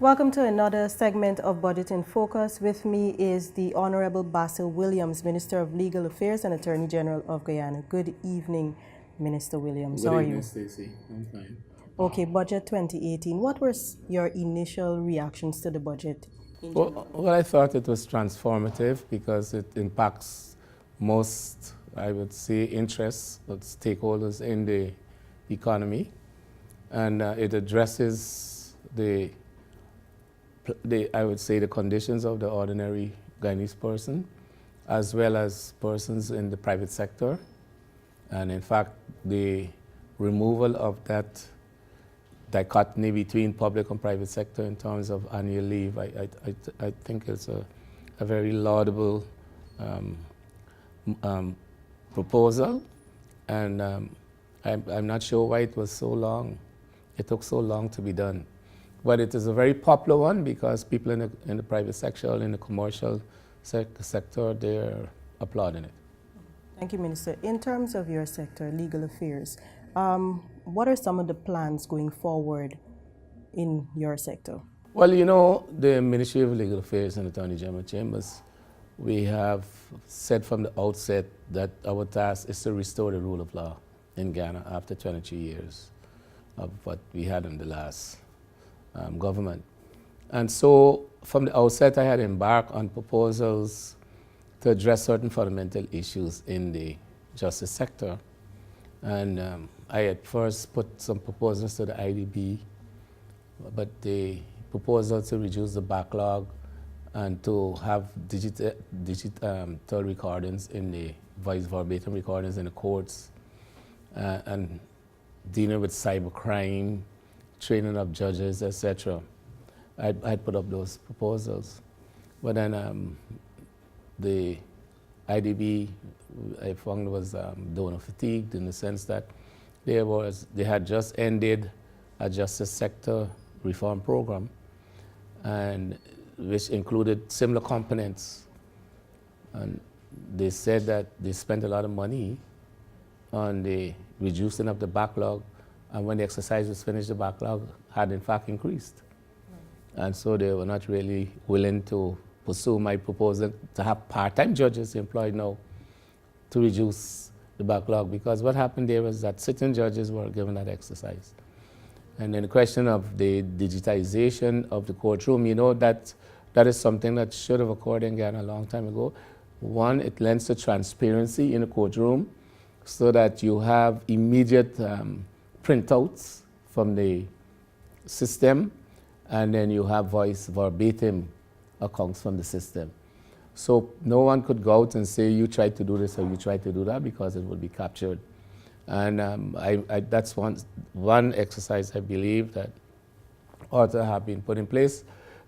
Welcome to another segment of Budget in Focus. With me is the Honorable Basil Williams, Minister of Legal Affairs and Attorney General of Guyana. Good evening, Minister Williams. How are you? Good evening, Stacey. I'm fine. Okay, Budget 2018. What were your initial reactions to the budget? Well, I thought it was transformative because it impacts most, I would say, interests of stakeholders in the economy, and it addresses I would say, the conditions of the ordinary Guyanese person, as well as persons in the private sector. And in fact, the removal of that dichotomy between public and private sector in terms of annual leave, I think it's a very laudable proposal. And I'm not sure why it was so long. It took so long to be done. But it is a very popular one because people in the private sector, in the commercial sector, they're applauding it. Thank you, Minister. In terms of your sector, legal affairs, what are some of the plans going forward in your sector? Well, you know, the Ministry of Legal Affairs and Attorney General Chambers, we have said from the outset that our task is to restore the rule of law in Ghana after 22 years of what we had in the last government. And so from the outset, I had embarked on proposals to address certain fundamental issues in the justice sector. And I had first put some proposals to the IDB, but the proposal to reduce the backlog and to have digital recordings in the voice verbatim recordings in the courts, and dealing with cybercrime, training of judges, etc. I'd put up those proposals. But then the IDB, I found, was donor fatigued in the sense that they had just ended a justice sector reform program, and which included similar components. And they said that they spent a lot of money on the reducing of the backlog, and when the exercise was finished, the backlog had in fact increased. And so they were not really willing to pursue my proposal to have part-time judges employed now to reduce the backlog, because what happened there was that sitting judges were given that exercise. And then the question of the digitization of the courtroom, you know, that is something that should have occurred in Ghana a long time ago. One, it lends to transparency in the courtroom so that you have immediate printouts from the system, and then you have voice verbatim accounts from the system. So no one could go out and say, you tried to do this or you tried to do that, because it would be captured. And that's one exercise I believe that ought to have been put in place.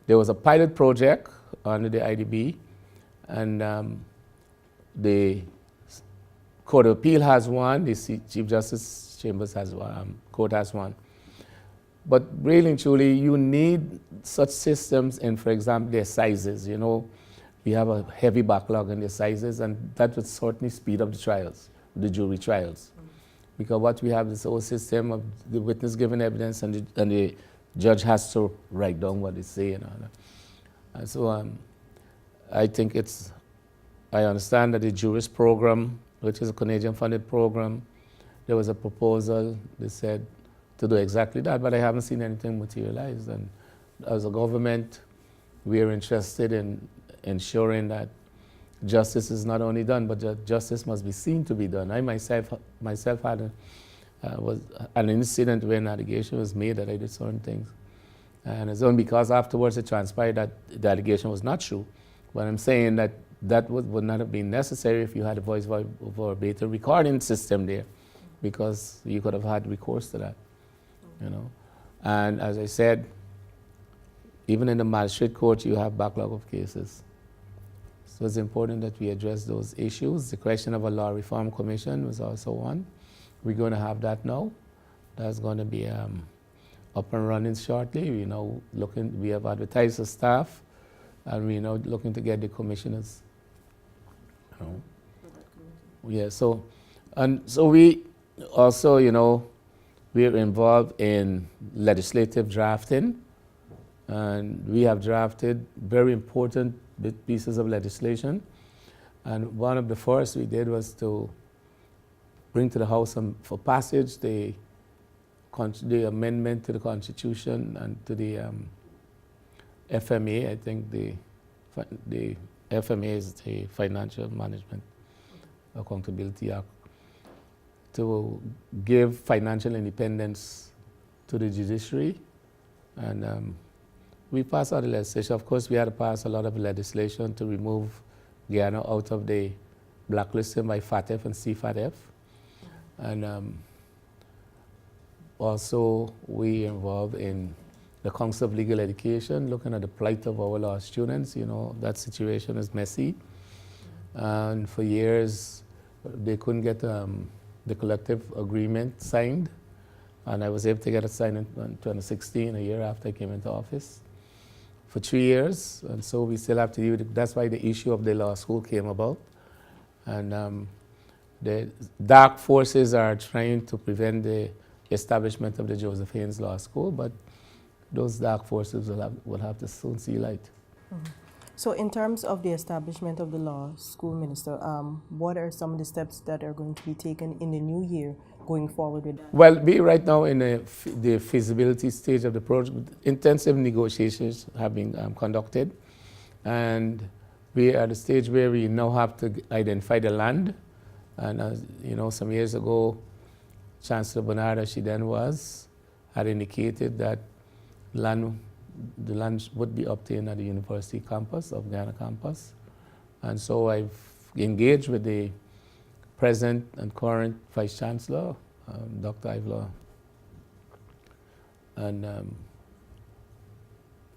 There was a pilot project under the IDB, and the Court of Appeal has one, the Chief Justice Chambers has one, court has one. But really and truly, you need such systems in, for example, their sizes. You know, we have a heavy backlog in their sizes, and that would certainly speed up the trials, the jury trials. Because what we have is this whole system of the witness giving evidence, and the judge has to write down what they say and all that. And so I think I understand that the Juris program, which is a Canadian-funded program, there was a proposal, they said, to do exactly that, but I haven't seen anything materialize. And as a government, we are interested in ensuring that justice is not only done, but that justice must be seen to be done. I myself had an incident where an allegation was made that I did certain things. And it's only because afterwards it transpired that the allegation was not true. But I'm saying that would not have been necessary if you had a voice verbatim recording system there, because you could have had recourse to that, you know. And as I said, even in the magistrate court, you have backlog of cases. So it's important that we address those issues. The question of a law reform commission was also one. We're going to have that now. That's going to be up and running shortly. We have advertised the staff, and we're now looking to get the commissioners. You know. Yeah, so we also, we're involved in legislative drafting And we have drafted very important pieces of legislation. And one of the first we did was to bring to the House for passage the amendment to the Constitution and to the FMA. I think the FMA is the Financial Management Accountability Act, to give financial independence to the judiciary. And we passed all the legislation. Of course, we had to pass a lot of legislation to remove Guyana out of the blacklisting by FATF and CFATF. And also, we involved in the Council of Legal Education, looking at the plight of our law students. You know, that situation is messy. And for years, they couldn't get the collective agreement signed. And I was able to get it signed in 2016, a year after I came into office, for 3 years. And so we still have to deal with it. That's why the issue of the law school came about. And the dark forces are trying to prevent the establishment of the Joseph Haynes Law School, but those dark forces will have to soon see light. Mm-hmm. So in terms of the establishment of the law school, Minister, what are some of the steps that are going to be taken in the new year going forward with that? Well, we right now in the feasibility stage of the project. Intensive negotiations have been conducted, and we are at the stage where we now have to identify the land. And as you know, some years ago, Chancellor Bernard, as she then was, had indicated that the land would be obtained at the university campus of Guyana campus. And so I've engaged with the present and current Vice Chancellor, Dr. Ivla, and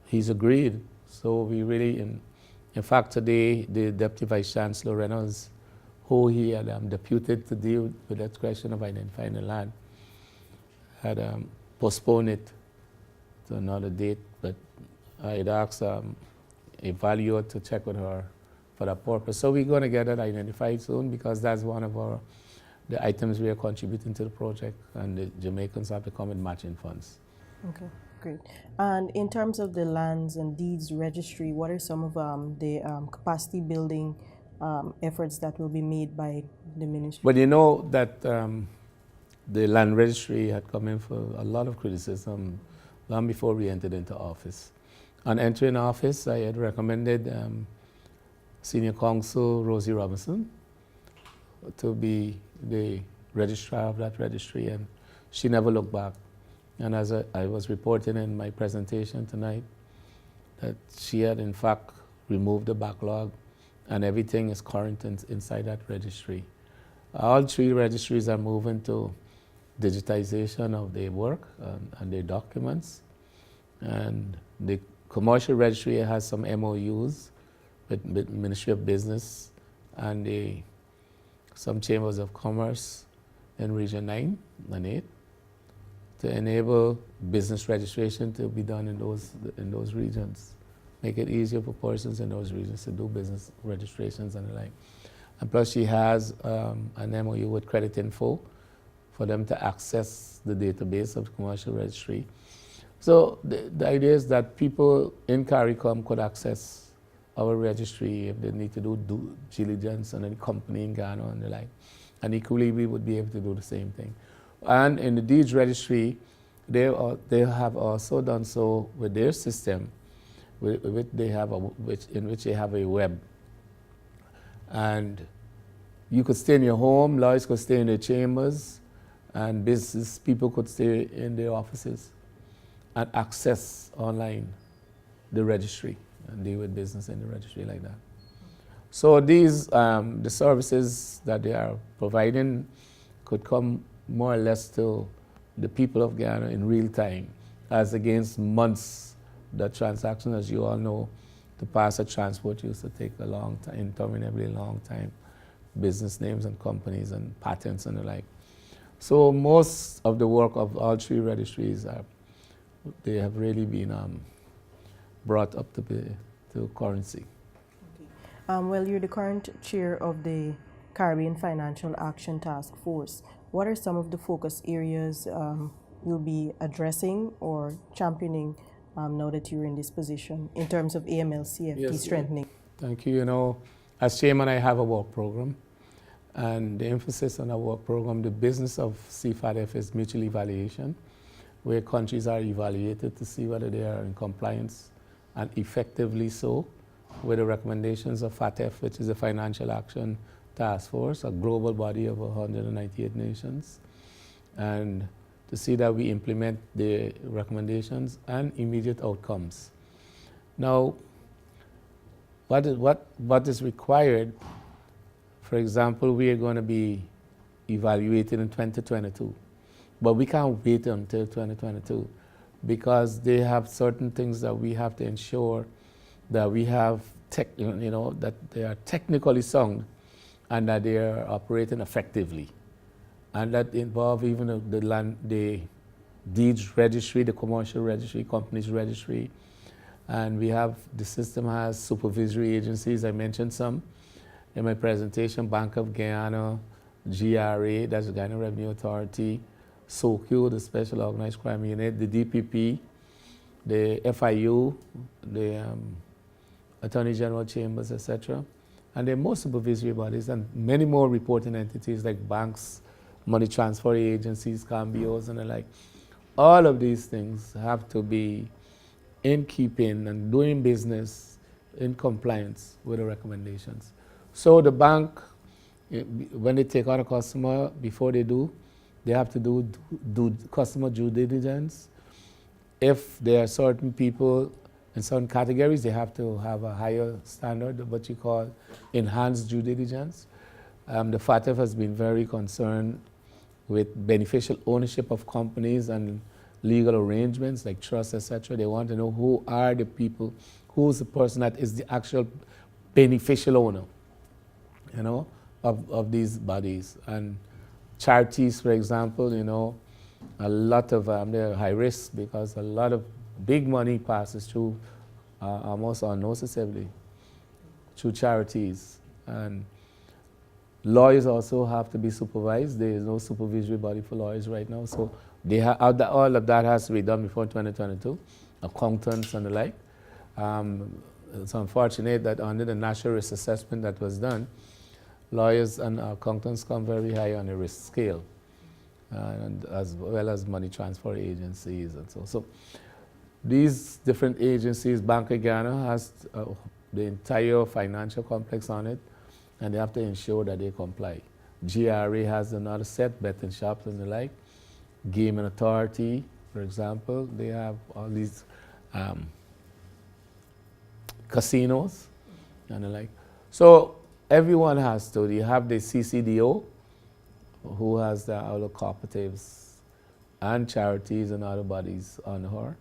he's agreed. So we really, in fact, today the Deputy Vice Chancellor Reynolds, who he had deputed to deal with that question of identifying the land, had postponed it to another date, but I had asked a valuer to check with her for that purpose. So we're going to get that identified soon, because that's one of the items we are contributing to the project, and the Jamaicans have to come with matching funds. Okay, great. And in terms of the lands and deeds registry, what are some of the capacity building efforts that will be made by the ministry? Well, you know that the land registry had come in for a lot of criticism long before we entered into office. On entering office, I had recommended Senior Counsel Rosie Robinson to be the registrar of that registry, and she never looked back. And as I was reporting in my presentation tonight, that she had in fact removed the backlog, and everything is current inside that registry. All 3 registries are moving to digitization of their work and their documents. And the commercial registry has some MOUs with Ministry of Business and some chambers of commerce in Region 9 and 8 to enable business registration to be done in those regions. Make it easier for persons in those regions to do business registrations and the like. And plus she has an MOU with Credit Info for them to access the database of the commercial registry. So the idea is that people in CARICOM could access our registry if they need to do due diligence on any company in Ghana and the like. And equally, we would be able to do the same thing. And in the deeds registry, they have also done so with their system, in which they have a web. And you could stay in your home, lawyers could stay in their chambers, and business people could stay in their offices and access online the registry and deal with business in the registry like that. So these, the services that they are providing could come more or less to the people of Guyana in real time, as against months. The transaction, as you all know, to pass a transport used to take a long time, interminably long time, business names and companies and patents and the like. So most of the work of all 3 registries they have really been brought up to currency. Okay. Well, you're the current chair of the Caribbean Financial Action Task Force. What are some of the focus areas you'll be addressing or championing now that you're in this position in terms of AMLCFT strengthening? Thank you. You know, as chairman, I have a work program, and the emphasis on our work program, the business of CFATF is mutual evaluation, where countries are evaluated to see whether they are in compliance and effectively so with the recommendations of FATF, which is a Financial Action Task Force, a global body of 198 nations, and to see that we implement the recommendations and immediate outcomes. Now, what is required, for example, we are going to be evaluated in 2022, but we can't wait until 2022 because they have certain things that we have to ensure that we have, that they are technically sound and that they are operating effectively. And that involve even the deeds registry, the commercial registry, companies registry. And we have, the system has supervisory agencies. I mentioned some in my presentation: Bank of Guyana, GRA, that's the Guyana Revenue Authority, SOCU, the Special Organized Crime Unit, the DPP, the FIU, the Attorney General Chambers, etc. And there are more supervisory bodies and many more reporting entities like banks, money transfer agencies, cambios, and the like. All of these things have to be in keeping and doing business in compliance with the recommendations. So the bank, when they take out a customer, before they have to do customer due diligence. If there are certain people in certain categories, they have to have a higher standard, what you call enhanced due diligence. The FATF has been very concerned with beneficial ownership of companies and legal arrangements like trusts, etc. They want to know who are the people, who's the person that is the actual beneficial owner, of these bodies. And charities, for example, a lot of they're high risk because a lot of big money passes through almost unnoticeably through charities. And lawyers also have to be supervised. There is no supervisory body for lawyers right now, so all of that has to be done before 2022, accountants and the like. It's unfortunate that under the national risk assessment that was done, lawyers and accountants come very high on the risk scale, and as well as money transfer agencies and so. So these different agencies, Bank of Guyana has the entire financial complex on it, and they have to ensure that they comply. GRA has another set, betting shops and the like. Gaming Authority, for example, they have all these casinos and the like. So everyone has to. You have the CCDO, who has the other cooperatives and charities and other bodies on her.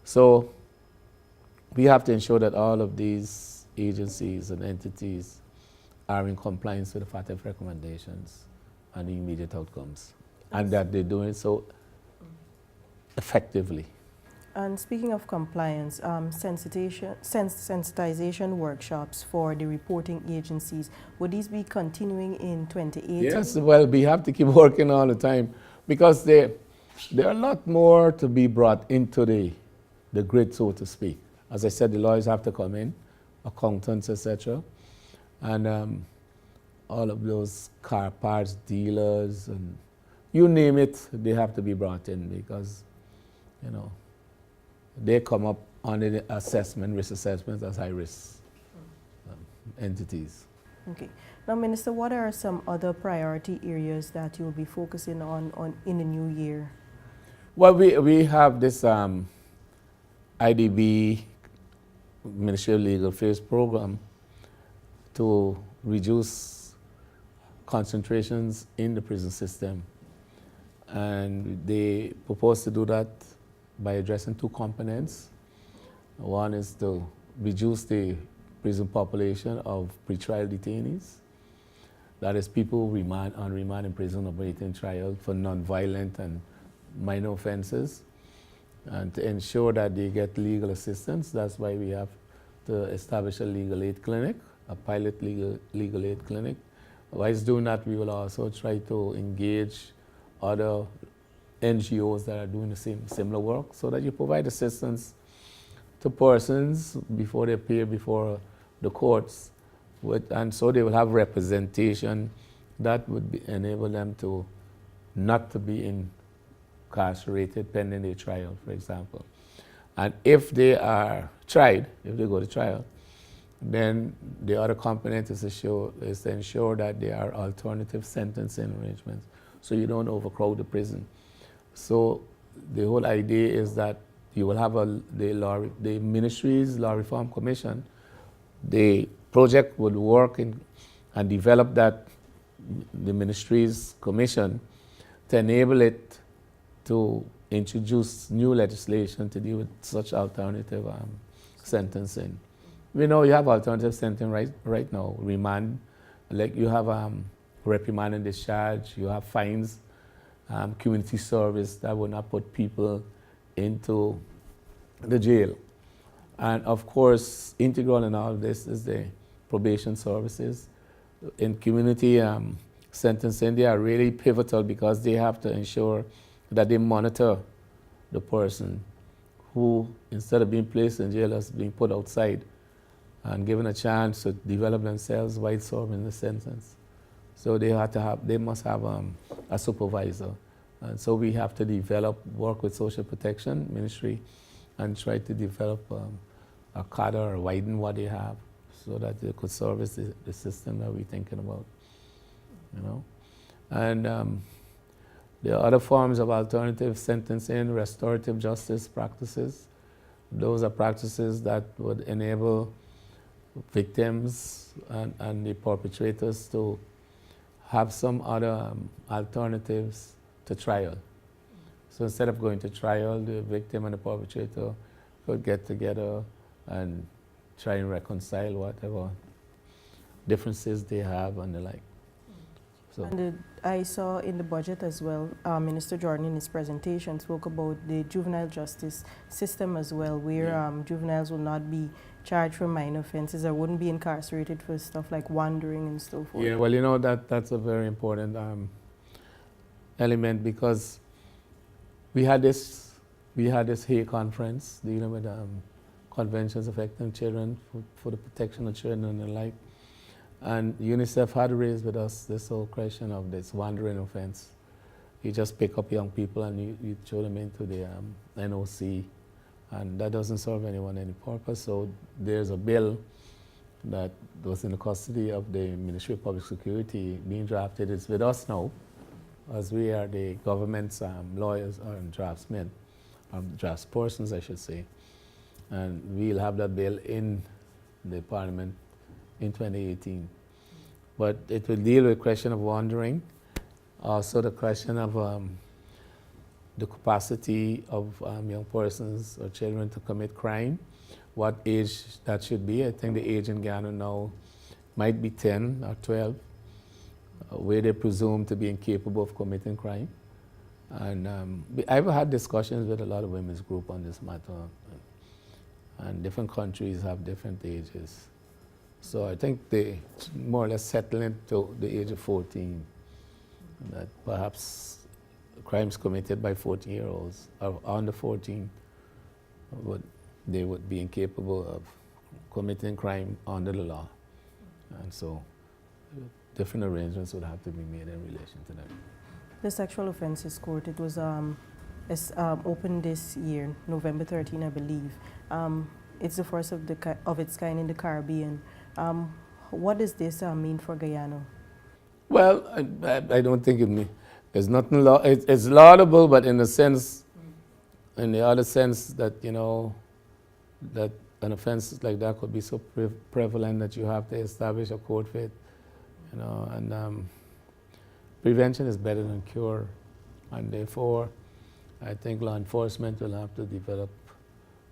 So we have to ensure that all of these agencies and entities are in compliance with the FATF recommendations and the immediate outcomes, and that they're doing so effectively. And speaking of compliance, sensitization workshops for the reporting agencies, would these be continuing in 2018? Yes, well, we have to keep working all the time because there are a lot more to be brought into the grid, so to speak. As I said, the lawyers have to come in, accountants, etc. And all of those car parts dealers and you name it, they have to be brought in because, they come up under the risk assessment as high risk entities. Okay. Now, Minister, what are some other priority areas that you'll be focusing on in the new year? Well, we have this IDB, Ministry of Legal Affairs program to reduce concentrations in the prison system. And they propose to do that by addressing two components. One is to reduce the prison population of pretrial detainees. That is people on remand in prison awaiting trial for non-violent and minor offenses. And to ensure that they get legal assistance, that's why we have to establish a legal aid clinic, a pilot legal aid clinic. Whilst doing that, we will also try to engage other NGOs that are doing the similar work, so that you provide assistance to persons before they appear before the courts, and so they will have representation that would enable them to not to be incarcerated pending their trial, for example. And if they are tried, if they go to trial, then the other component is to ensure that there are alternative sentencing arrangements, so you don't overcrowd the prison. So the whole idea is that you will have the ministry's Law Reform Commission. The project would work and develop that, the ministry's commission, to enable it to introduce new legislation to deal with such alternative sentencing. We know you have alternative sentencing right now. Remand, like you have reprimand and discharge, you have fines, community service that will not put people into the jail. And of course, integral in all of this is the probation services. In community sentencing, they are really pivotal because they have to ensure that they monitor the person who, instead of being placed in jail, is being put outside and given a chance to develop themselves while serving the sentence. So they must have a supervisor. And so we have to work with social protection ministry and try to develop a cadre or widen what they have so that they could service the system that we're thinking about, you know. And there are other forms of alternative sentencing, restorative justice practices. Those are practices that would enable victims and the perpetrators to have some other alternatives to trial. So instead of going to trial, the victim and the perpetrator could get together and try and reconcile whatever differences they have and the like. So. And I saw in the budget as well, Minister Jordan in his presentation spoke about the juvenile justice system as well, where juveniles will not be charged for minor offenses or wouldn't be incarcerated for stuff like wandering and so forth. Yeah, well, you know, that's a very important element, because we had this Hague conference dealing with conventions affecting children for the protection of children and the like. And UNICEF had raised with us this whole question of this wandering offense. You just pick up young people and you throw them into the NOC, and that doesn't serve anyone any purpose. So there's a bill that was in the custody of the Ministry of Public Security being drafted. It's with us now, as we are the government's lawyers and draftsmen, draftspersons, I should say. And we'll have that bill in the Parliament in 2018. But it will deal with the question of wandering, also the question of the capacity of young persons or children to commit crime, what age that should be. I think the age in Guyana now might be 10 or 12, where they're presumed to be incapable of committing crime. And I've had discussions with a lot of women's groups on this matter, and different countries have different ages. So I think they more or less settle into the age of 14, that perhaps crimes committed by 14-year-olds or under 14, they would be incapable of committing crime under the law. And so different arrangements would have to be made in relation to that. The Sexual Offences Court, it was opened this year, November 13, I believe. It's the first of its kind in the Caribbean. What does this mean for Guyana? Well, I don't think it means, there's nothing, it's laudable, but in the sense, in the other sense that, you know, that an offense like that could be so prevalent that you have to establish a code for it, you know, and prevention is better than cure, and therefore I think law enforcement will have to develop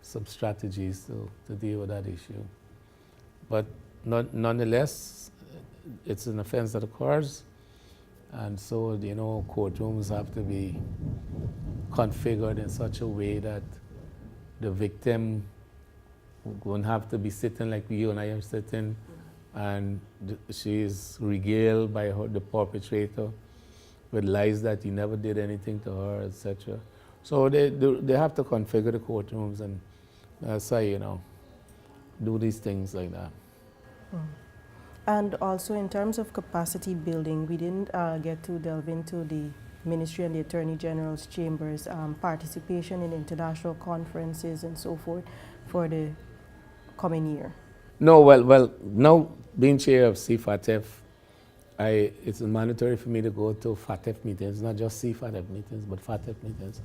some strategies to deal with that issue. But nonetheless, it's an offense that occurs, and so, you know, courtrooms have to be configured in such a way that the victim won't have to be sitting like you and I are sitting, and she is regaled by the perpetrator with lies that he never did anything to her, etc. So they have to configure the courtrooms and say, do these things like that. And also in terms of capacity building, we didn't get to delve into the Ministry and the Attorney General's chambers participation in international conferences and so forth for the coming year. No, well, now being chair of CFATF, it's mandatory for me to go to FATF meetings, not just CFATF meetings, but FATF meetings.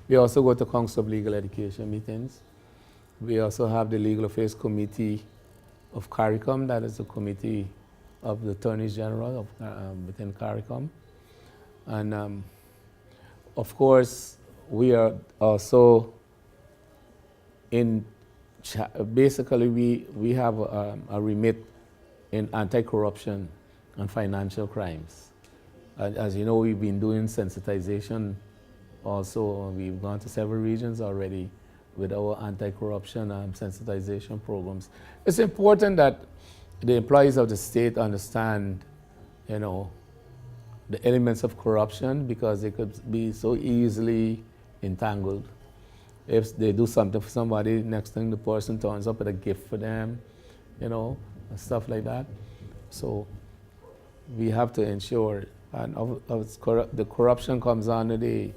We also go to Council of Legal Education meetings. We also have the Legal Affairs Committee of CARICOM, that is the committee of the Attorney General within CARICOM. And of course, we are also basically we have a remit in anti-corruption and financial crimes. As you know, we've been doing sensitization also. We've gone to several regions already with our anti-corruption and sensitization programs. It's important that the employees of the state understand, the elements of corruption, because they could be so easily entangled. If they do something for somebody, next thing the person turns up with a gift for them, and stuff like that. So we have to ensure, and the corruption comes under the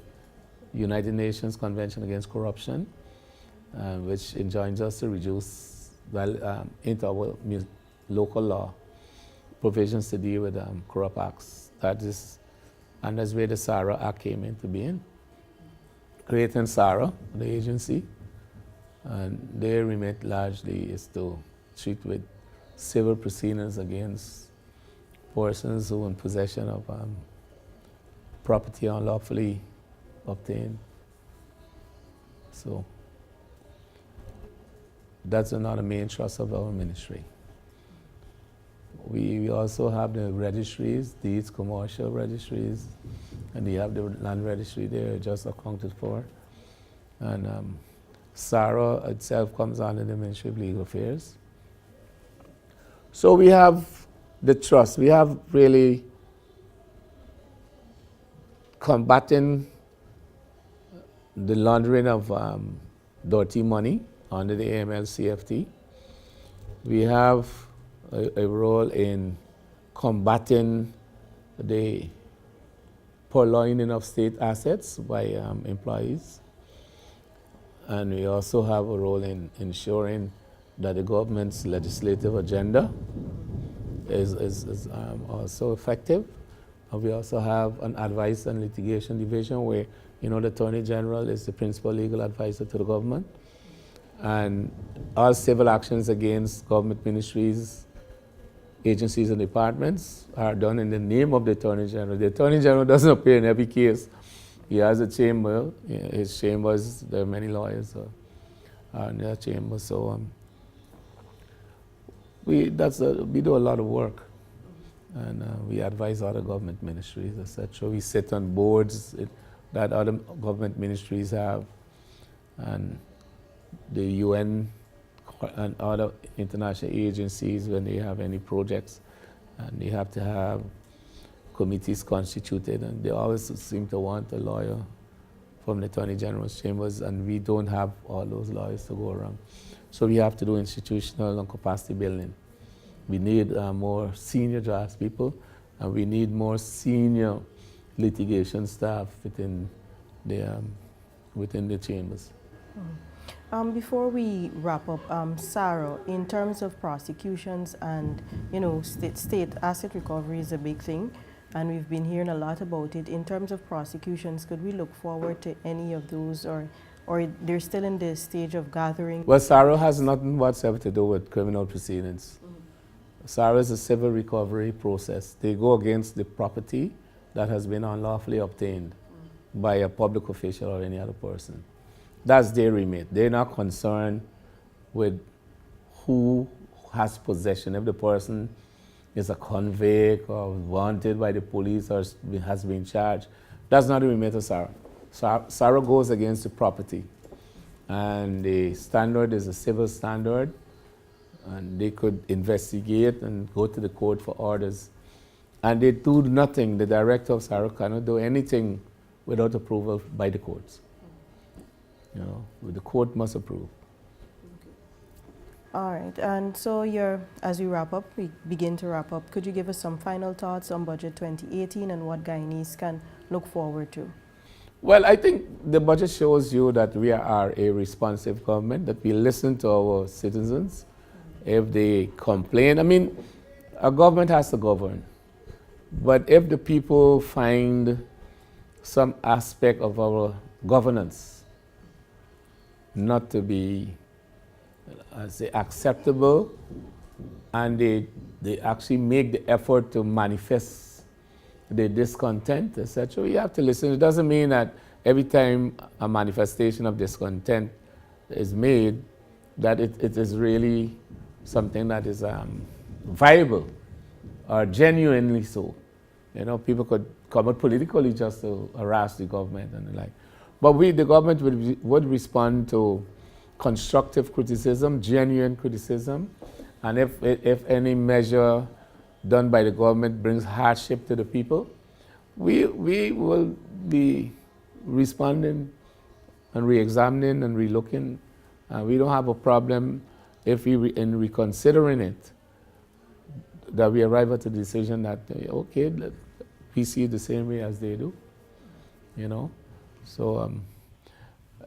United Nations Convention Against Corruption, which enjoins us to reduce into our local law provisions to deal with corrupt acts. And that's where the SARA Act came into being, creating SARA, the agency, and their remit largely is to treat with civil proceedings against persons who are in possession of property unlawfully obtained. So that's another main thrust of our ministry. We also have the registries, these commercial registries, and we have the land registry there just accounted for. And SARA itself comes under the Ministry of Legal Affairs. So we have the trust. We have really combating the laundering of dirty money under the AMLCFT. We have a role in combating the purloining of state assets by employees. And we also have a role in ensuring that the government's legislative agenda is also effective. And we also have an advice and litigation division where, the Attorney General is the principal legal advisor to the government. And all civil actions against government ministries, agencies and departments are done in the name of the Attorney General. The Attorney General doesn't appear in every case. He has a chamber. His chambers, there are many lawyers in their chamber. So we do a lot of work, and we advise other government ministries, etc. We sit on boards that other government ministries have, and the UN and other international agencies when they have any projects, and they have to have committees constituted, and they always seem to want a lawyer from the Attorney General's chambers, and we don't have all those lawyers to go around. So we have to do institutional and capacity building. We need more senior draftspeople, and we need more senior litigation staff within the chambers. Before we wrap up, Sarah, in terms of prosecutions and, state asset recovery is a big thing, and we've been hearing a lot about it. In terms of prosecutions, could we look forward to any of those, or they're still in the stage of gathering? Well, SARA has nothing whatsoever to do with criminal proceedings. SARA is a civil recovery process. They go against the property that has been unlawfully obtained by a public official or any other person. That's their remit. They're not concerned with who has possession. If the person is a convict or wanted by the police or has been charged, that's not the remit of SARA. SARA goes against the property. And the standard is a civil standard, and they could investigate and go to the court for orders. and they do nothing. The director of SARA cannot do anything without approval by the courts. You know, the court must approve. All right, and so as we begin to wrap up, could you give us some final thoughts on Budget 2018 and what Guyanese can look forward to? Well, I think the budget shows you that we are a responsive government, that we listen to our citizens. If they complain, I mean, a government has to govern. But if the people find some aspect of our governance not to be acceptable, and they actually make the effort to manifest the discontent, etc., you have to listen. It doesn't mean that every time a manifestation of discontent is made, that it is really something that is viable or genuinely so. You know, people could come out politically just to harass the government and the like. But the government would respond to constructive criticism, genuine criticism, and if any measure done by the government brings hardship to the people, we will be responding and re-examining and re-looking. We don't have a problem if in reconsidering it, that we arrive at the decision that, okay, we see it the same way as they do, you know. So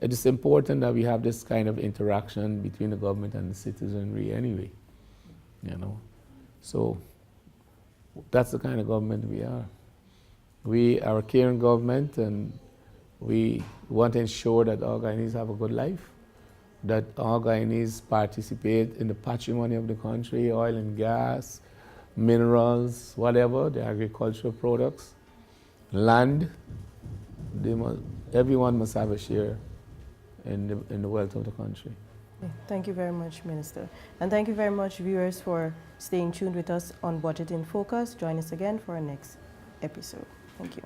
it is important that we have this kind of interaction between the government and the citizenry anyway, you know. So that's the kind of government we are. We are a caring government, and we want to ensure that all Guyanese have a good life, that all Guyanese participate in the patrimony of the country, oil and gas, minerals, whatever, the agricultural products, land. Everyone must have a share in the wealth of the country. Thank you very much, Minister. And thank you very much, viewers, for staying tuned with us on Budget in Focus. Join us again for our next episode. Thank you.